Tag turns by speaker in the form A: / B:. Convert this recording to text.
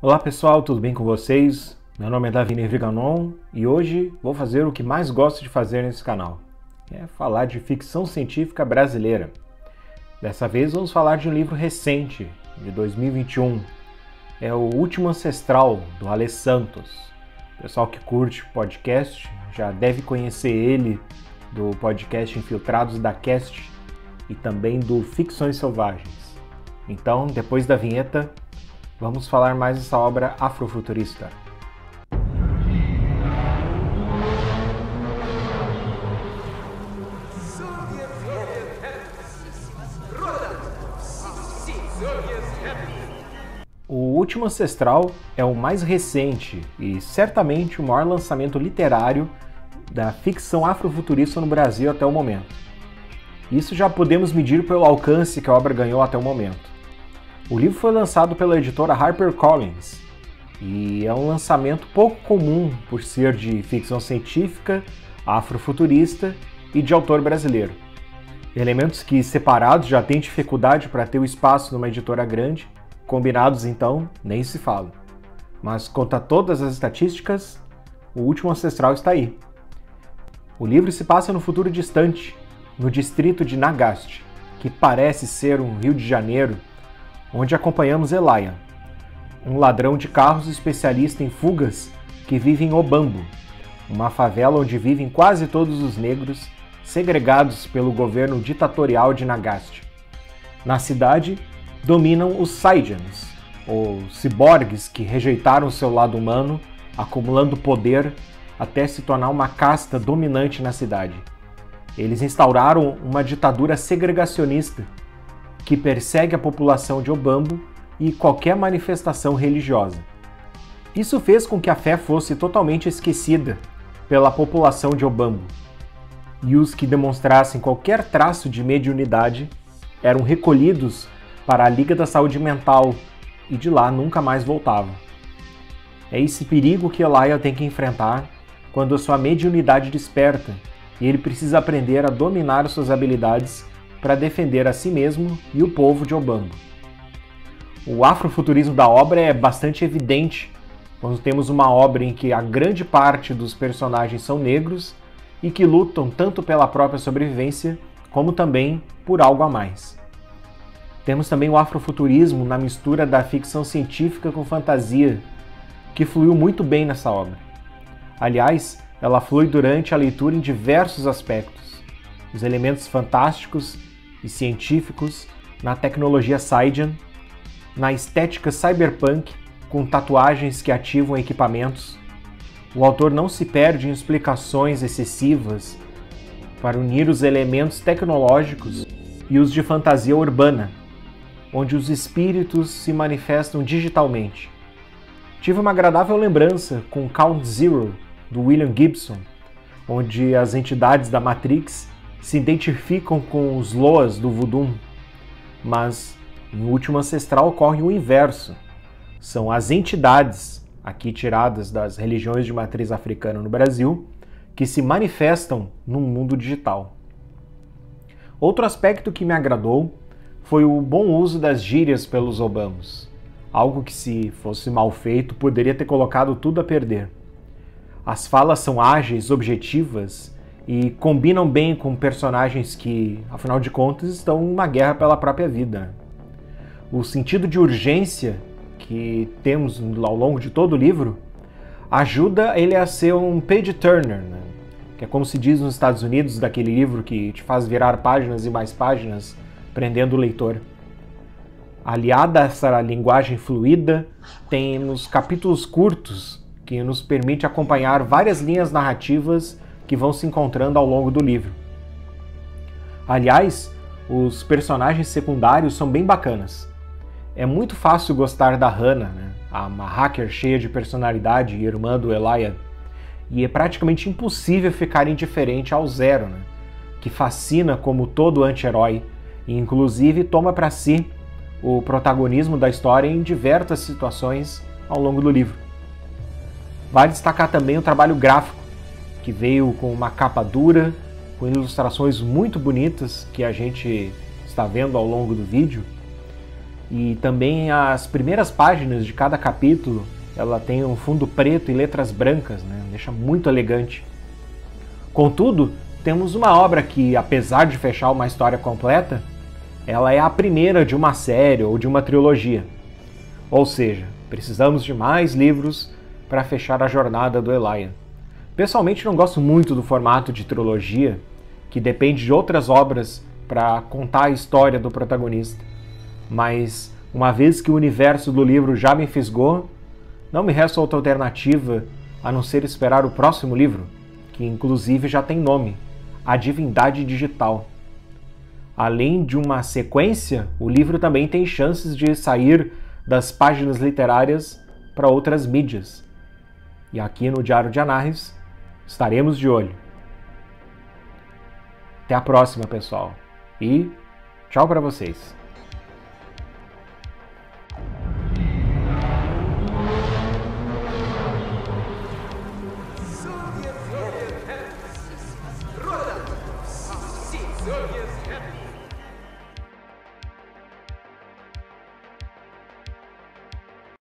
A: Olá pessoal, tudo bem com vocês? Meu nome é Davi Nerviganon e hoje vou fazer o que mais gosto de fazer nesse canal. É falar de ficção científica brasileira. Dessa vez vamos falar de um livro recente, de 2021. É O Último Ancestral, do Ale Santos. O pessoal que curte podcast já deve conhecer ele do podcast Infiltrados da Cast e também do Ficções Selvagens. Então, depois da vinheta, vamos falar mais dessa obra afrofuturista. O Último Ancestral é o mais recente e certamente o maior lançamento literário da ficção afrofuturista no Brasil até o momento. Isso já podemos medir pelo alcance que a obra ganhou até o momento. O livro foi lançado pela editora HarperCollins e é um lançamento pouco comum por ser de ficção científica, afrofuturista e de autor brasileiro. Elementos que separados já têm dificuldade para ter o espaço numa editora grande, combinados então nem se fala. Mas contra todas as estatísticas, O Último Ancestral está aí. O livro se passa no futuro distante, no distrito de Nagaste, que parece ser um Rio de Janeiro, onde acompanhamos Elijah, um ladrão de carros especialista em fugas que vive em Obambo, uma favela onde vivem quase todos os negros segregados pelo governo ditatorial de Nagaste. Na cidade, dominam os Saiyans, ou ciborgues que rejeitaram seu lado humano, acumulando poder até se tornar uma casta dominante na cidade. Eles instauraram uma ditadura segregacionista que persegue a população de Obambo e qualquer manifestação religiosa. Isso fez com que a fé fosse totalmente esquecida pela população de Obambo, e os que demonstrassem qualquer traço de mediunidade eram recolhidos para a Liga da Saúde Mental e de lá nunca mais voltavam. É esse perigo que Elijah tem que enfrentar quando a sua mediunidade desperta e ele precisa aprender a dominar suas habilidades para defender a si mesmo e o povo de Obambo. O afrofuturismo da obra é bastante evidente quando temos uma obra em que a grande parte dos personagens são negros e que lutam tanto pela própria sobrevivência como também por algo a mais. Temos também o afrofuturismo na mistura da ficção científica com fantasia, que fluiu muito bem nessa obra. Aliás, ela flui durante a leitura em diversos aspectos. Os elementos fantásticos e científicos, na tecnologia Saiyan, na estética cyberpunk, com tatuagens que ativam equipamentos. O autor não se perde em explicações excessivas para unir os elementos tecnológicos e os de fantasia urbana, onde os espíritos se manifestam digitalmente. Tive uma agradável lembrança com Count Zero, do William Gibson, onde as entidades da Matrix se identificam com os Loas do Voodoo, mas em O Último Ancestral ocorre o inverso. São as entidades, aqui tiradas das religiões de matriz africana no Brasil, que se manifestam no mundo digital. Outro aspecto que me agradou foi o bom uso das gírias pelos Obambos, algo que, se fosse mal feito, poderia ter colocado tudo a perder. As falas são ágeis, objetivas e combinam bem com personagens que, afinal de contas, estão em uma guerra pela própria vida. O sentido de urgência que temos ao longo de todo o livro ajuda ele a ser um page-turner, né? Que é como se diz nos Estados Unidos, daquele livro que te faz virar páginas e mais páginas, prendendo o leitor. Aliada a essa linguagem fluida, temos capítulos curtos que nos permite acompanhar várias linhas narrativas que vão se encontrando ao longo do livro. Aliás, os personagens secundários são bem bacanas. É muito fácil gostar da Hannah, né? Uma hacker cheia de personalidade e irmã do Elijah, e é praticamente impossível ficar indiferente ao Zero, né? Que fascina como todo anti-herói e inclusive toma para si o protagonismo da história em diversas situações ao longo do livro. Vale destacar também o trabalho gráfico, que veio com uma capa dura, com ilustrações muito bonitas que a gente está vendo ao longo do vídeo, E também as primeiras páginas de cada capítulo, ela tem um fundo preto e letras brancas, né? Deixa muito elegante. Contudo, temos uma obra que, apesar de fechar uma história completa, ela é a primeira de uma série ou de uma trilogia. Ou seja, precisamos de mais livros para fechar a jornada do Elijah. Pessoalmente não gosto muito do formato de trilogia, que depende de outras obras para contar a história do protagonista. Mas, uma vez que o universo do livro já me fisgou, não me resta outra alternativa a não ser esperar o próximo livro, que inclusive já tem nome, A Divindade Digital. Além de uma sequência, o livro também tem chances de sair das páginas literárias para outras mídias. E aqui no Diário de Anarres estaremos de olho. Até a próxima, pessoal. E tchau para vocês.